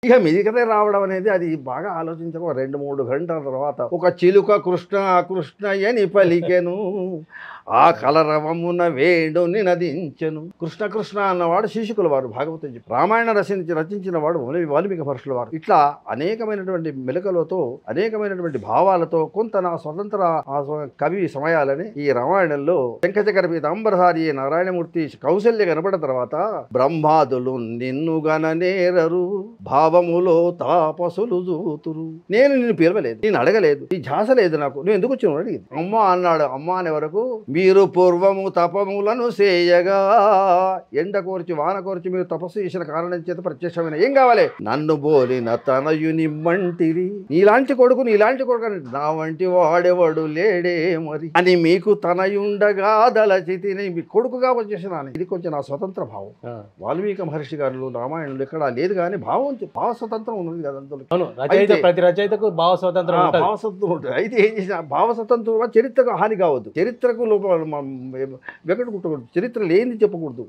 ఇక మీదికదే రావడం అనేది అది బాగా ఆలోచించక 2, 3 గంటల తర్వాత ఒక చిలుక కృష్ణ కృష్ణయ్యని పలికెను, ఆ కలరవమున వేణుని నదించెను. కృష్ణ కృష్ణ అన్నవాడు శీశుకుల వారు భాగవతం చెప్పి, రామాయణ రచించిన వాడు వాల్మీకి మహర్షుల వారు. ఇట్లా అనేకమైనటువంటి మెలకులతో అనేకమైనటువంటి భావాలతో కొంత నా స్వతంత్ర కవి సమయాలని ఈ రామాయణంలో శంఖచక్ర పీతాంబరధారి నారాయణమూర్తి కౌశల్య కనపడిన తర్వాత బ్రహ్మాదులు నిన్ను గననేరరు, భావములో తాపసులు జూతురు. నేను నిన్ను పిలవలేదు, నేను అడగలేదు, నీ ఝాస లేదు నాకు, నువ్వు ఎందుకు వచ్చావు అడిగింది. అమ్మ అన్నాడు. అమ్మ అనే వరకు మీరు పూర్వము తపములను చేయగా, ఎండ కోర్చి వాన కోర్చి మీరు తపస్సు చేసిన కారణం చేత ప్రత్యక్షమైన ఏం కావాలి, నన్ను బోలిన తనయుని మంటిరి, నీలాంటి కొడుకు అని నా వంటి వాడెవడు లేడే మరి అని మీకు తనయుండగా దళచితిని, మీ కొడుకుగా వచ్చేసినాను. ఇది కొంచెం నా స్వతంత్ర భావం. వాల్మీకి మహర్షి గారు రామాయణంలో ఎక్కడ లేదు కానీ భావ స్వతంత్రం ఉన్నది కదా అందులో. ప్రతి రచయితకు భావ స్వతంత్రం ఉంటుంది. అయితే ఏం చేసిన భావ స్వతంత్రం చరిత్రకు హాని కావద్దు, చరిత్రకు లోపల వెగట్టుకుంటకూడదు, చరిత్ర లేనిది చెప్పకూడదు.